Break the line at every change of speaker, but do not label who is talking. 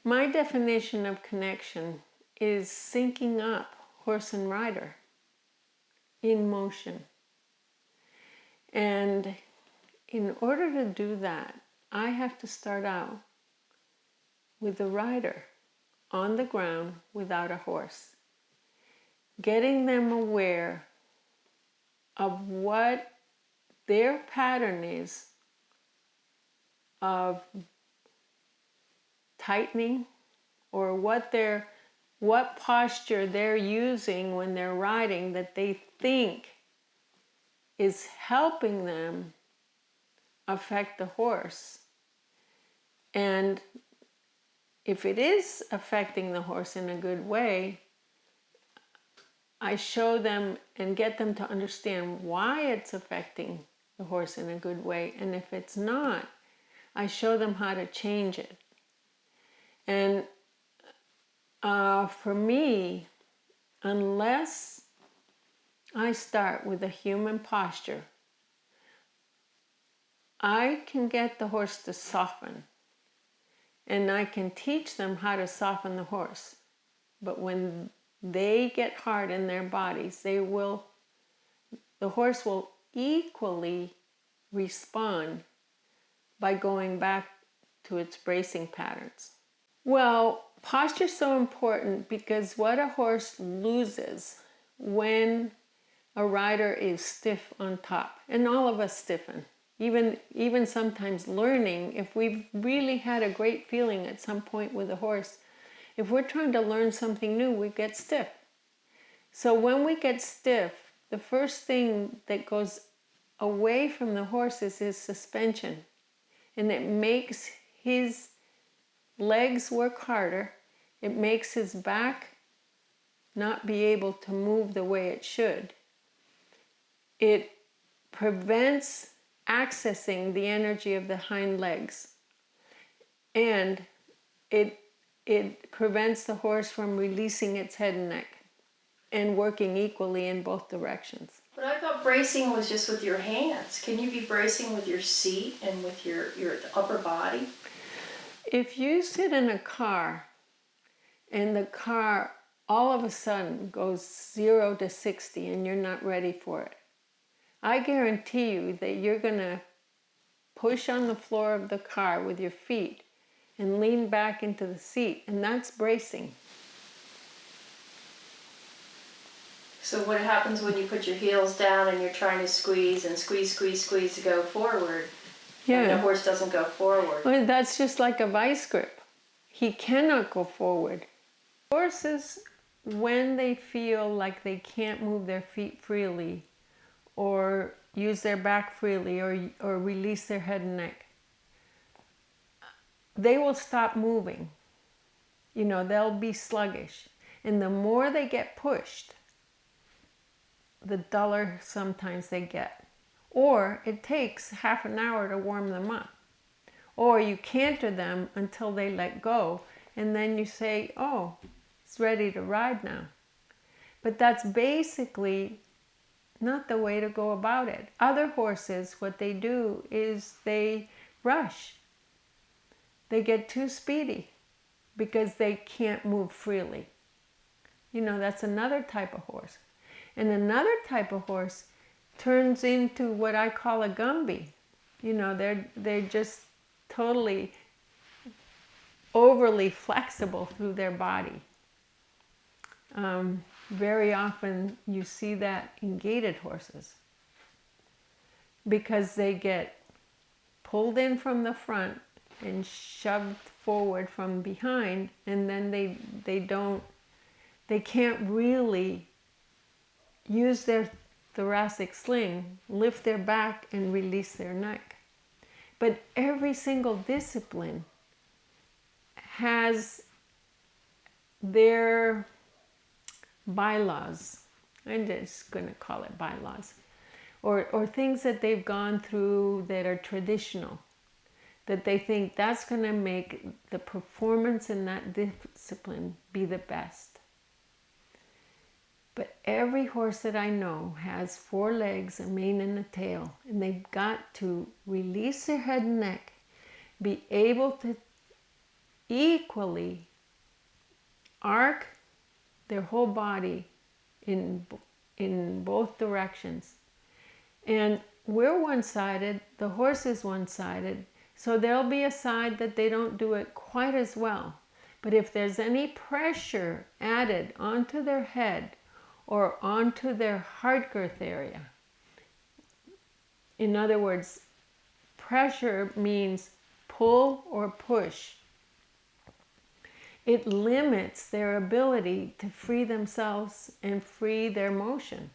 My definition of connection is syncing up horse and rider in motion. And in order to do that, I have to start out with the rider on the ground without a horse, getting them aware of what their pattern is of tightening, or what posture they're using when they're riding that they think is helping them affect the horse. And if it is affecting the horse in a good way, I show them and get them to understand why it's affecting the horse in a good way. And if it's not, I show them how to change it. And for me, unless I start with a human posture, I can get the horse to soften, and I can teach them how to soften the horse. But when they get hard in their bodies, the horse will equally respond by going back to its bracing patterns. Well, posture is so important because what a horse loses when a rider is stiff on top, and all of us stiffen. Even sometimes learning, if we've really had a great feeling at some point with a horse, if we're trying to learn something new, we get stiff. So when we get stiff, the first thing that goes away from the horse is his suspension. And it makes his legs work harder. It makes his back not be able to move the way it should. It prevents accessing the energy of the hind legs. And it prevents the horse from releasing its head and neck and working equally in both directions.
But I thought bracing was just with your hands. Can you be bracing with your seat and with your upper body?
If you sit in a car and the car all of a sudden goes 0 to 60 and you're not ready for it, I guarantee you that you're going to push on the floor of the car with your feet and lean back into the seat, and that's bracing.
So what happens when you put your heels down and you're trying to squeeze and squeeze to go forward?
Yeah.
And the horse doesn't go forward.
Well, that's just like a vice grip. He cannot go forward. Horses, when they feel like they can't move their feet freely, or use their back freely, or release their head and neck, they will stop moving. They'll be sluggish. And the more they get pushed, the duller sometimes they get. Or it takes half an hour to warm them up. Or you canter them until they let go, and then you say, oh, it's ready to ride now. But that's basically not the way to go about it. Other horses, what they do is they rush. They get too speedy because they can't move freely. That's another type of horse. And another type of horse turns into what I call a Gumby. They're just totally overly flexible through their body. Very often you see that in gaited horses because they get pulled in from the front and shoved forward from behind, and then they can't really use their thoracic sling, lift their back and release their neck. But every single discipline has their bylaws. I'm just going to call it bylaws. Or things that they've gone through that are traditional, that they think that's going to make the performance in that discipline be the best. But every horse that I know has 4 legs, a mane and a tail, and they've got to release their head and neck, be able to equally arc their whole body in both directions. And we're one-sided, the horse is one-sided, so there'll be a side that they don't do it quite as well. But if there's any pressure added onto their head or onto their heart girth area, in other words, pressure means pull or push, it limits their ability to free themselves and free their motion.